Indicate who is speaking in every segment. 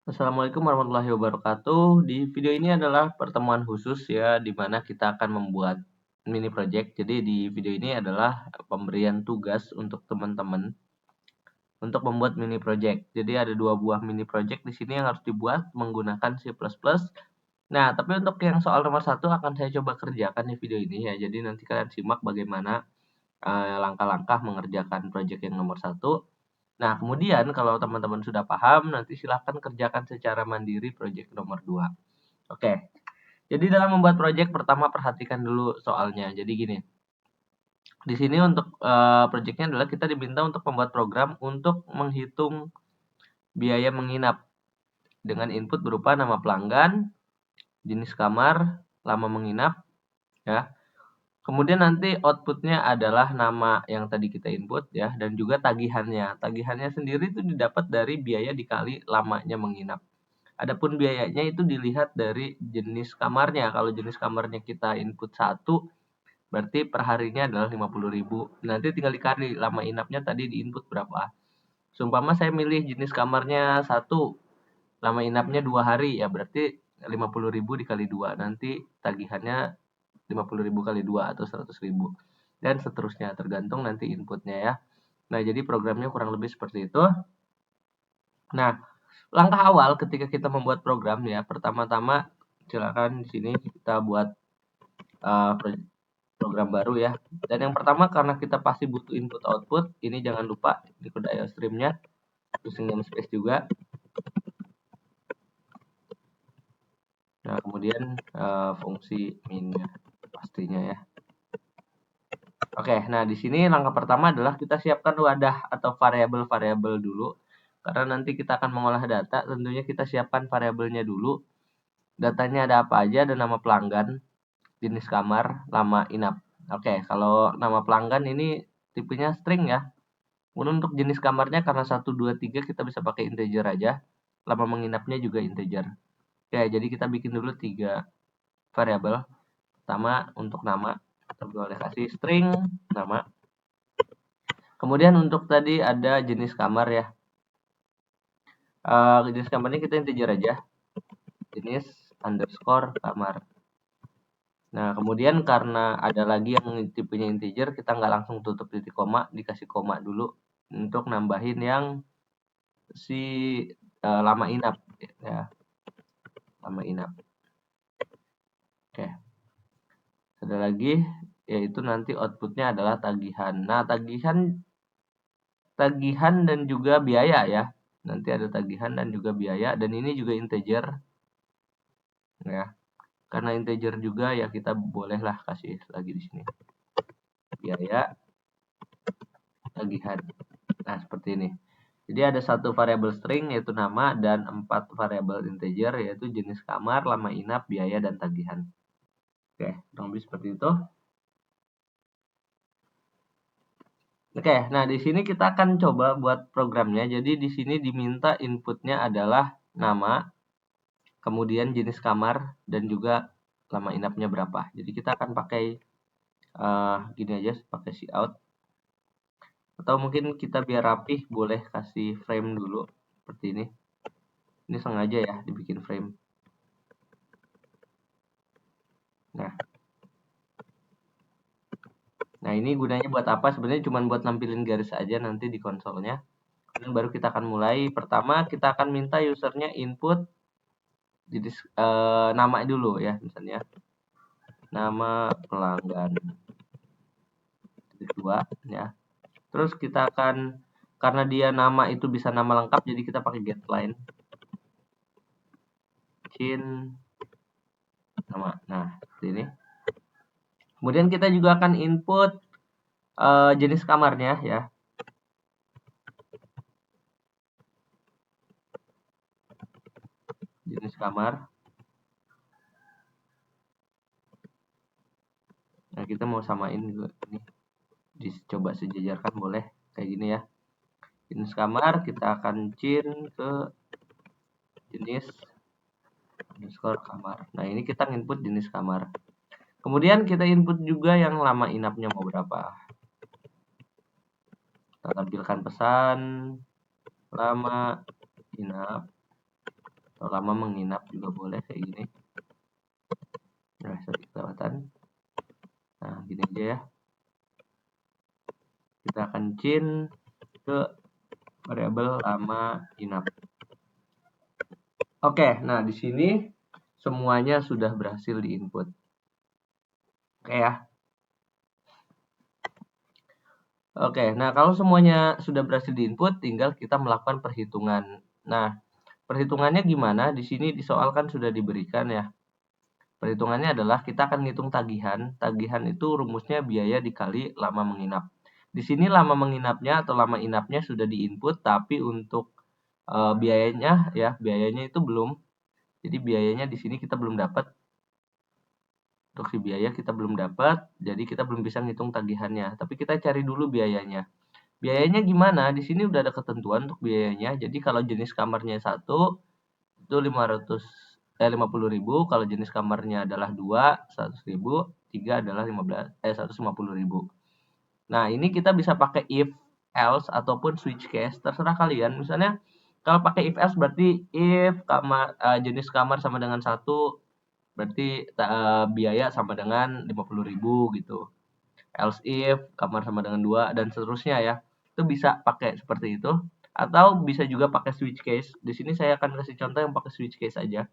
Speaker 1: Assalamualaikum warahmatullahi wabarakatuh. Di video ini adalah pertemuan khusus ya, di mana kita akan membuat mini project. Jadi di video ini adalah pemberian tugas untuk teman-teman untuk membuat mini project. Jadi ada dua buah mini project di sini yang harus dibuat menggunakan C++. Nah, tapi untuk yang soal nomor satu akan saya coba kerjakan di video ini ya. Jadi nanti kalian simak bagaimana langkah-langkah mengerjakan project yang nomor satu. Nah, kemudian kalau teman-teman sudah paham, nanti silahkan kerjakan secara mandiri project nomor 2. Oke, jadi dalam membuat project pertama perhatikan dulu soalnya. Jadi gini, di sini untuk projectnya adalah kita diminta untuk membuat program untuk menghitung biaya menginap dengan input berupa nama pelanggan, jenis kamar, lama menginap, ya. Kemudian nanti outputnya adalah nama yang tadi kita input ya, dan juga tagihannya. Tagihannya sendiri itu didapat dari biaya dikali lamanya menginap. Adapun biayanya itu dilihat dari jenis kamarnya. Kalau jenis kamarnya kita input 1, berarti per harinya adalah 50.000. Nanti tinggal dikali lama inapnya tadi di input berapa. Seumpama saya milih jenis kamarnya 1, lama inapnya 2 hari, ya berarti 50.000 dikali 2. Nanti tagihannya 50.000 kali 2 atau 100.000. Dan seterusnya, tergantung nanti inputnya ya. Nah, jadi programnya kurang lebih seperti itu. Nah, langkah awal ketika kita membuat program ya, pertama-tama silakan di sini kita buat uh, program baru ya. Dan yang pertama karena kita pasti butuh input output, ini jangan lupa ikut IO streamnya, using namespace juga. Nah, kemudian fungsi min-nya pastinya ya. Oke, nah di sini langkah pertama adalah kita siapkan wadah atau variabel-variabel dulu. Karena nanti kita akan mengolah data, tentunya kita siapkan variabelnya dulu. Datanya ada apa aja, ada nama pelanggan, jenis kamar, lama inap. Oke, kalau nama pelanggan ini tipenya string ya. Kemudian untuk jenis kamarnya karena 1, 2, 3 kita bisa pakai integer aja. Lama menginapnya juga integer. Oke, jadi kita bikin dulu 3 variabel. Pertama untuk nama, kita boleh kasih string nama. Kemudian untuk tadi ada jenis kamar ya. Jenis kamarnya kita integer aja. Jenis underscore kamar. Nah, kemudian karena ada lagi yang tipenya integer, kita nggak langsung tutup titik koma, dikasih koma dulu untuk nambahin yang si lama inap ya. Lama inap. Oke. Ada lagi yaitu nanti outputnya adalah tagihan. Nah, tagihan dan juga biaya ya. Nanti ada tagihan dan juga biaya dan ini juga integer ya. Karena integer juga ya kita bolehlah kasih lagi di sini. Biaya tagihan. Nah, seperti ini. Jadi ada satu variabel string yaitu nama dan 4 variabel integer yaitu jenis kamar, lama inap, biaya dan tagihan. Oke, kurang lebih seperti itu. Oke, nah di sini kita akan coba buat programnya. Jadi di sini diminta inputnya adalah nama, kemudian jenis kamar dan juga lama inapnya berapa. Jadi kita akan pakai gini aja, pakai cout. Atau mungkin kita biar rapih boleh kasih frame dulu seperti ini. Ini sengaja ya dibikin frame. Nah, ini gunanya buat apa? Sebenarnya cuma buat nampilin garis aja nanti di konsolnya. Dan baru kita akan mulai. Pertama, kita akan minta usernya input jadi nama dulu ya, misalnya nama pelanggan. Kedua ya. Terus kita akan karena dia nama itu bisa nama lengkap, jadi kita pakai getLine. Chin nama. Nah, seperti ini. Kemudian kita juga akan input jenis kamarnya ya. Jenis kamar. Nah, kita mau samain juga ini. Dicoba sejajarkan boleh kayak gini ya. Jenis kamar kita akan chin ke jenis underscore kamar. Nah, ini kita input jenis kamar. Kemudian kita input juga yang lama inapnya mau berapa. Kita tampilkan pesan lama inap atau lama menginap juga boleh kayak gini. Nah, sorry, kelewatan. Nah, gini aja ya. Kita akan chain ke variabel lama inap. Oke, nah di sini semuanya sudah berhasil diinput. Oke ya. Oke, nah kalau semuanya sudah berhasil diinput, tinggal kita melakukan perhitungan. Nah, perhitungannya gimana? Di sini di soal kan sudah diberikan ya. Perhitungannya adalah kita akan ngitung tagihan. Tagihan itu rumusnya biaya dikali lama menginap. Di sini lama menginapnya atau lama inapnya sudah diinput, tapi untuk biayanya itu belum. Jadi biayanya di sini kita belum dapat. Untuk si biaya kita belum dapat, jadi kita belum bisa ngitung tagihannya. Tapi kita cari dulu biayanya. Biayanya gimana? Di sini udah ada ketentuan untuk biayanya. Jadi kalau jenis kamarnya 1 itu 50.000, kalau jenis kamarnya adalah 2, 100.000, 3 adalah 150.000. Nah, ini kita bisa pakai if, else ataupun switch case, terserah kalian. Misalnya kalau pakai if else berarti if jenis kamar sama dengan 1, berarti biaya sama dengan 50.000 gitu. Else if kamar sama dengan 2 dan seterusnya ya. Itu bisa pakai seperti itu atau bisa juga pakai switch case. Di sini saya akan kasih contoh yang pakai switch case aja.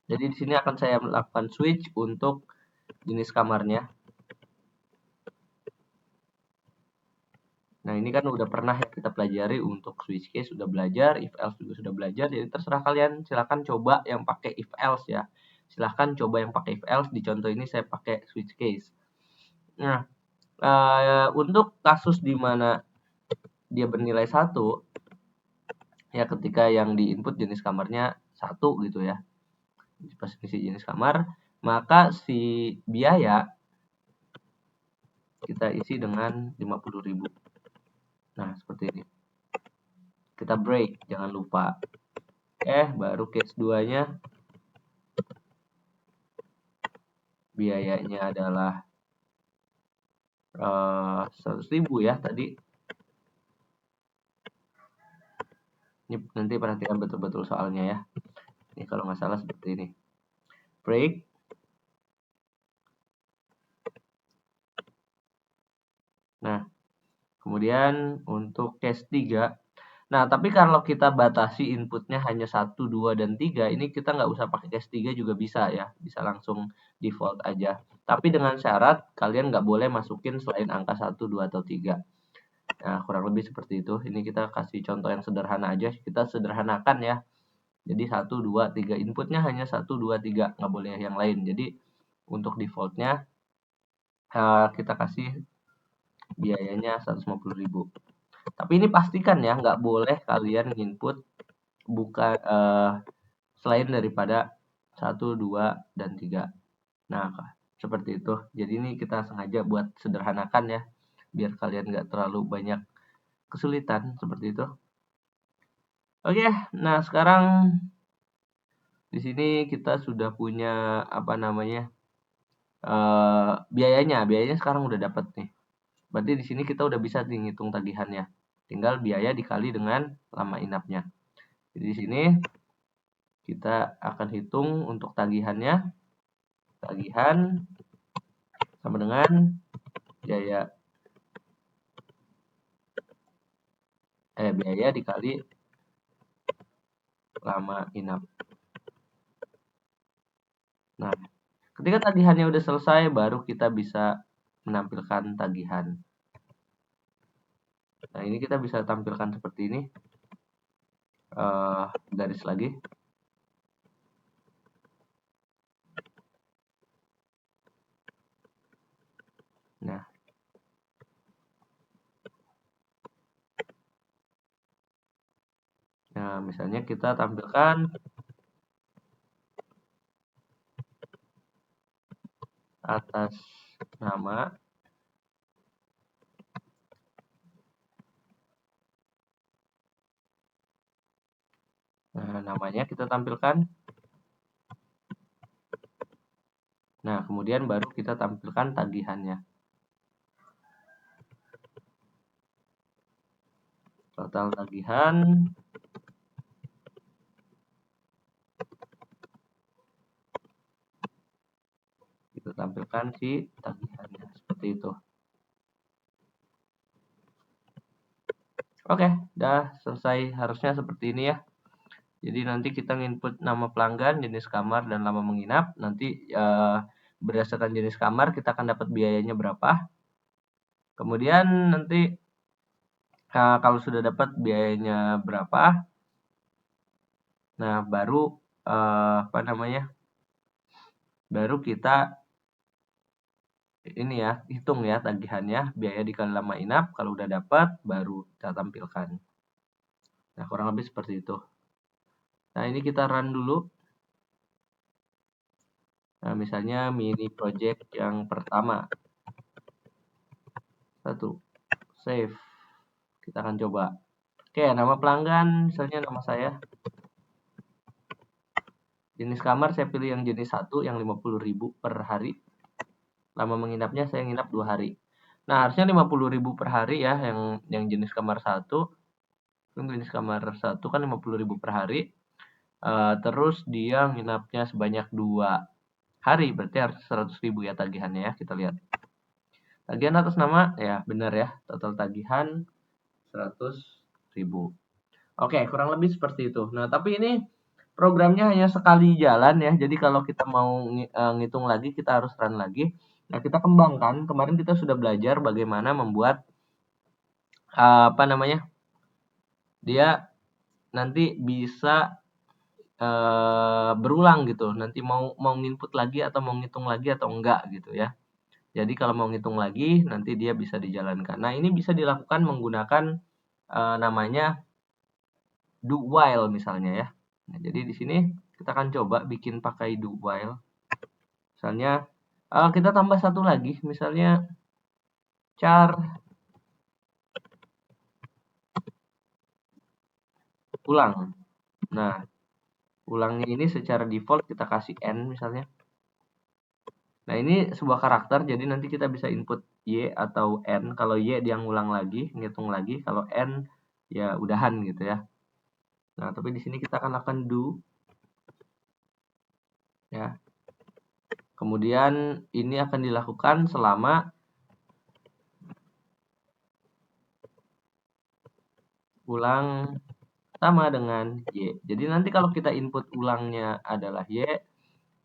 Speaker 1: Jadi di sini akan saya melakukan switch untuk jenis kamarnya. Nah, ini kan udah pernah ya kita pelajari untuk switch case, sudah belajar, if else juga sudah belajar. Jadi terserah kalian, silahkan coba yang pakai if else ya. Silahkan coba yang pakai if else. Di contoh ini saya pakai switch case. Nah, untuk kasus di mana dia bernilai 1, ya ketika yang di input jenis kamarnya 1 gitu ya. Pas isi jenis kamar, maka si biaya kita isi dengan 50.000. Nah, seperti ini. Kita break, jangan lupa. Baru case 2-nya biayanya adalah 100.000 ya tadi. Ini nanti perhatikan betul-betul soalnya ya. Ini kalau nggak salah seperti ini. Break. Nah, kemudian untuk case 3. Nah, tapi kalau kita batasi inputnya hanya 1, 2, dan 3, ini kita nggak usah pakai case 3 juga bisa ya. Bisa langsung default aja. Tapi dengan syarat kalian nggak boleh masukin selain angka 1, 2, atau 3. Nah, kurang lebih seperti itu. Ini kita kasih contoh yang sederhana aja. Kita sederhanakan ya. Jadi 1, 2, 3. Inputnya hanya 1, 2, 3. Nggak boleh yang lain. Jadi untuk defaultnya kita kasih biayanya 150.000. Tapi ini pastikan ya, nggak boleh kalian input bukan selain daripada 1, 2, dan 3. Nah, seperti itu. Jadi ini kita sengaja buat sederhanakan ya, biar kalian nggak terlalu banyak kesulitan seperti itu. Oke, nah sekarang di sini kita sudah punya apa namanya biayanya sekarang udah dapat nih. Berarti di sini kita udah bisa ngitung tagihannya. Tinggal biaya dikali dengan lama inapnya. Jadi di sini kita akan hitung untuk tagihannya. Tagihan sama dengan biaya dikali lama inap. Nah, ketika tagihannya udah selesai, baru kita bisa menampilkan tagihan. Nah, ini kita bisa tampilkan seperti ini. Garis lagi. Nah, misalnya kita tampilkan atas nama namanya kita tampilkan. Nah, kemudian baru kita tampilkan tagihannya. Total tagihan tampilkan si tagihannya seperti itu. Oke, udah selesai, harusnya seperti ini ya. Jadi nanti kita input nama pelanggan, jenis kamar, dan lama menginap. Nanti berdasarkan jenis kamar kita akan dapat biayanya berapa. Kemudian nanti kalau sudah dapat biayanya berapa, nah baru baru kita ini ya, hitung ya tagihannya, biaya dikali lama inap. Kalau udah dapat baru kita tampilkan. Nah, kurang lebih seperti itu. Nah, ini kita run dulu. Nah, misalnya mini project yang pertama. 1. Save. Kita akan coba. Oke, nama pelanggan, misalnya nama saya. Jenis kamar saya pilih yang jenis 1, yang 50.000 per hari. Lama menginapnya saya nginap 2 hari. Nah, harusnya 50.000 per hari ya, yang jenis kamar 1. Jenis kamar 1 kan 50.000 per hari. Terus dia nginapnya sebanyak 2 hari, berarti harus 100.000 ya tagihannya ya. Kita lihat. Tagihan atas nama, ya benar ya, total tagihan 100.000. Oke, kurang lebih seperti itu. Nah, tapi ini programnya hanya sekali jalan ya, jadi kalau kita mau ngitung lagi, kita harus run lagi. Nah, kita kembangkan, kemarin kita sudah belajar bagaimana membuat, dia nanti bisa berulang gitu, nanti mau nginput lagi atau mau ngitung lagi atau enggak gitu ya. Jadi kalau mau ngitung lagi, nanti dia bisa dijalankan. Nah, ini bisa dilakukan menggunakan namanya do while misalnya ya. Nah, jadi di sini kita akan coba bikin pakai do while. Misalnya kita tambah satu lagi, misalnya char ulang. Nah, ulangnya ini secara default kita kasih n misalnya. Nah, ini sebuah karakter, jadi nanti kita bisa input y atau n. Kalau y dia ngulang lagi, ngitung lagi. Kalau n ya udahan gitu ya. Nah, tapi di sini kita akan lakukan do ya. Kemudian ini akan dilakukan selama ulang sama dengan y. Jadi nanti kalau kita input ulangnya adalah y,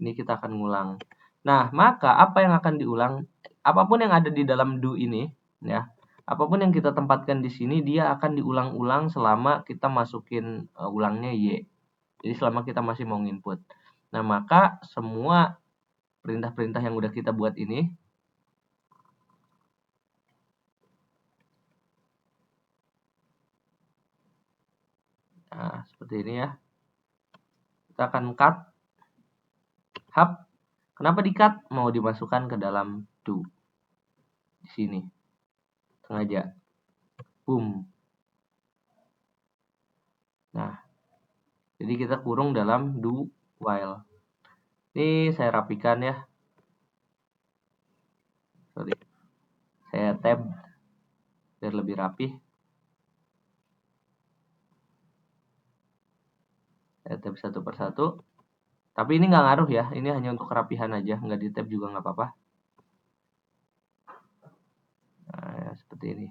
Speaker 1: ini kita akan ngulang. Nah, maka apa yang akan diulang? Apapun yang ada di dalam do ini, ya, apapun yang kita tempatkan di sini, dia akan diulang-ulang selama kita masukin ulangnya y. Jadi selama kita masih mau input. Nah, maka semua perintah-perintah yang udah kita buat ini, nah, seperti ini ya. Kita akan cut hub. Kenapa di cut? Mau dimasukkan ke dalam do. Di sini. Sengaja. Boom. Nah, jadi kita kurung dalam do while. Ini saya rapikan ya. Sorry. Saya tab biar lebih rapi. Saya tab satu persatu. Tapi ini nggak ngaruh ya. Ini hanya untuk kerapihan aja. Nggak di tab juga nggak apa-apa. Nah, ya, seperti ini.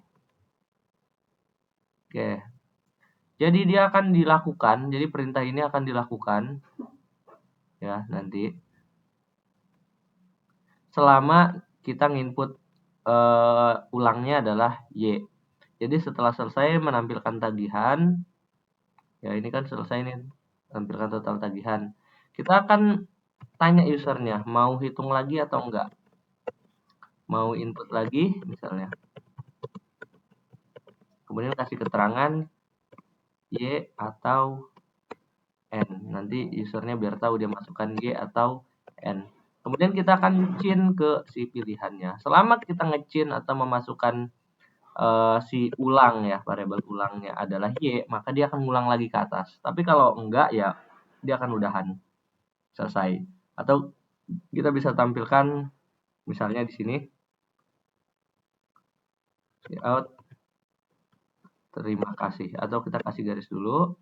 Speaker 1: Oke. Jadi dia akan dilakukan. Jadi perintah ini akan dilakukan. Ya, nanti. Selama kita nginput ulangnya adalah Y. Jadi setelah selesai menampilkan tagihan, ya ini kan selesai nih, menampilkan total tagihan. Kita akan tanya usernya, mau hitung lagi atau enggak? Mau input lagi misalnya. Kemudian kasih keterangan Y atau N. Nanti usernya biar tahu dia masukkan Y atau N. Kemudian kita akan chain ke si pilihannya. Selama kita nge-chain atau memasukkan si ulang ya, variabel ulangnya adalah Y, maka dia akan ngulang lagi ke atas. Tapi kalau enggak ya dia akan udahan. Selesai. Atau kita bisa tampilkan misalnya di sini out terima kasih, atau kita kasih garis dulu.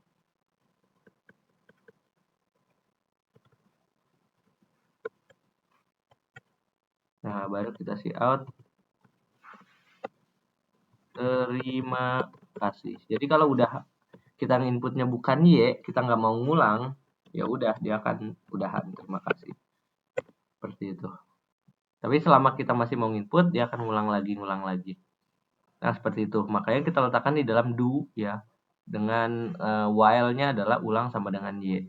Speaker 1: Nah, baru kita see out. Terima kasih. Jadi kalau udah kita inputnya bukan Y, kita nggak mau ngulang, ya udah dia akan udahan. Terima kasih. Seperti itu. Tapi selama kita masih mau input, dia akan ngulang lagi. Nah, seperti itu. Makanya kita letakkan di dalam do ya. Dengan while-nya adalah ulang sama dengan Y.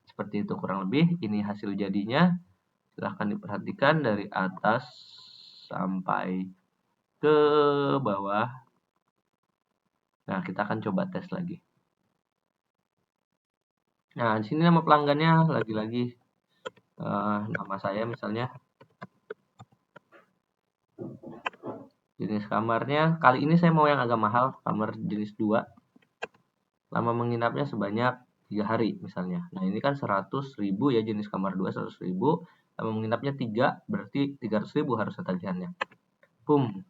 Speaker 1: Seperti itu kurang lebih. Ini hasil jadinya. Silahkan diperhatikan dari atas sampai ke bawah. Nah, kita akan coba tes lagi. Nah, di sini nama pelanggannya lagi-lagi nama saya misalnya. Jenis kamarnya, kali ini saya mau yang agak mahal, kamar jenis 2. Lama menginapnya sebanyak 3 hari misalnya. Nah, ini kan 100.000 ya, jenis kamar 2 100.000. Lama menginapnya 3, berarti 300.000 harusnya tagihannya. Boom.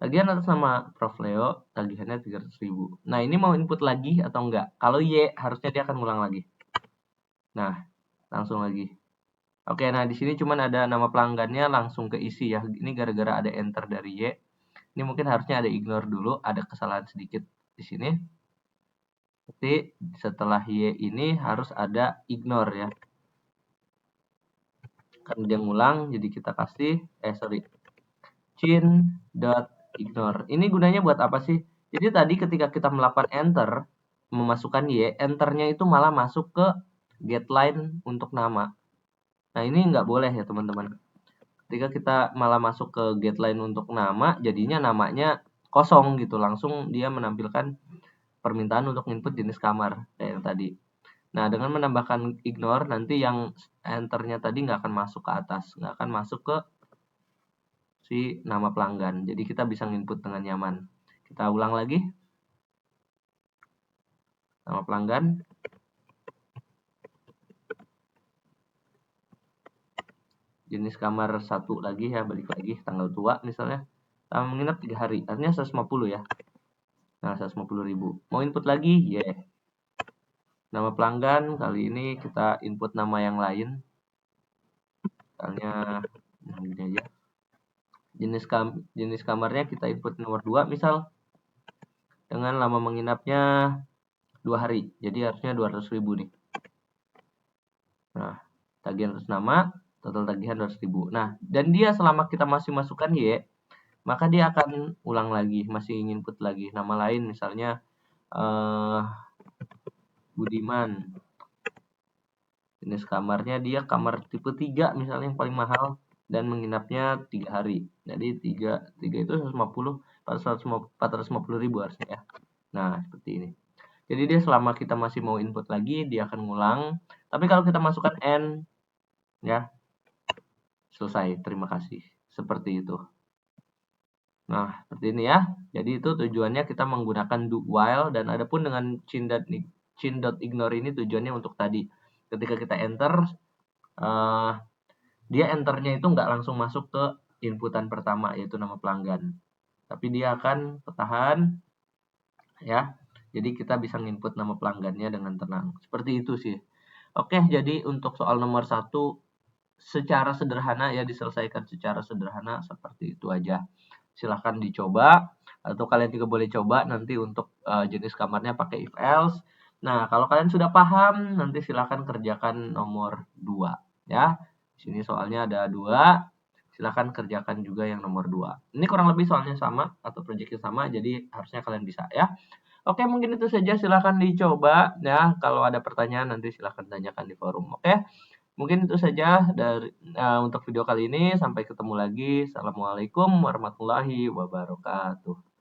Speaker 1: Tagihan atas nama Prof. Leo, tagihannya 300.000. Nah, ini mau input lagi atau enggak? Kalau Y, harusnya dia akan ngulang lagi. Nah, langsung lagi. Oke, nah di sini cuman ada nama pelanggannya langsung keisi ya. Ini gara-gara ada enter dari Y. Ini mungkin harusnya ada ignore dulu, ada kesalahan sedikit di sini. Jadi setelah Y ini harus ada ignore ya. Kan dia ngulang, jadi kita kasih chin.ignore. Ini gunanya buat apa sih? Jadi tadi ketika kita melakukan enter, memasukkan Y, enternya itu malah masuk ke getLine untuk nama. Nah, ini nggak boleh ya teman-teman. Ketika kita malah masuk ke getLine untuk nama, jadinya namanya kosong gitu. Langsung dia menampilkan permintaan untuk input jenis kamar kayak yang tadi. Nah, dengan menambahkan ignore, nanti yang enternya tadi nggak akan masuk ke atas. Nggak akan masuk ke si nama pelanggan. Jadi kita bisa input dengan nyaman. Kita ulang lagi. Nama pelanggan. Jenis kamar 1 lagi ya, balik lagi. Tanggal tua misalnya. Lama menginap 3 hari. Artinya 150 ya. Nah, 150.000. Mau input lagi? Yeah. Nama pelanggan, kali ini kita input nama yang lain. Misalnya, ini aja. Jenis kamarnya kita input nomor 2 misal. Dengan lama menginapnya 2 hari. Jadi harusnya 200.000 nih. Nah, tagihan atas nama, total tagihan 200.000. Nah, dan dia selama kita masih masukkan Y, maka dia akan ulang lagi, masih input lagi nama lain misalnya Budiman. Jenis kamarnya dia kamar tipe 3 misalnya yang paling mahal dan menginapnya 3 hari. Jadi 3 itu 450.000 harusnya ya. Nah, seperti ini. Jadi dia selama kita masih mau input lagi, dia akan ngulang. Tapi kalau kita masukkan N, ya, selesai. Terima kasih. Seperti itu. Nah, seperti ini ya. Jadi itu tujuannya kita menggunakan do while, dan adapun dengan chin.ignore ini tujuannya untuk tadi. Ketika kita enter, dia enternya itu nggak langsung masuk ke inputan pertama, yaitu nama pelanggan. Tapi dia akan bertahan, ya. Jadi kita bisa input nama pelanggannya dengan tenang. Seperti itu sih. Oke, jadi untuk soal nomor 1 secara sederhana ya, diselesaikan secara sederhana seperti itu aja. Silahkan dicoba, atau kalian juga boleh coba nanti untuk jenis kamarnya pakai if else. Nah, kalau kalian sudah paham, nanti silahkan kerjakan nomor 2 ya. Di sini soalnya ada 2, silahkan kerjakan juga yang nomor 2. Ini kurang lebih soalnya sama atau proyeknya sama, jadi harusnya kalian bisa ya. Oke, mungkin itu saja, silahkan dicoba ya. Kalau ada pertanyaan nanti silahkan tanyakan di forum. Oke, mungkin itu saja dari untuk video kali ini. Sampai ketemu lagi. Assalamualaikum warahmatullahi wabarakatuh.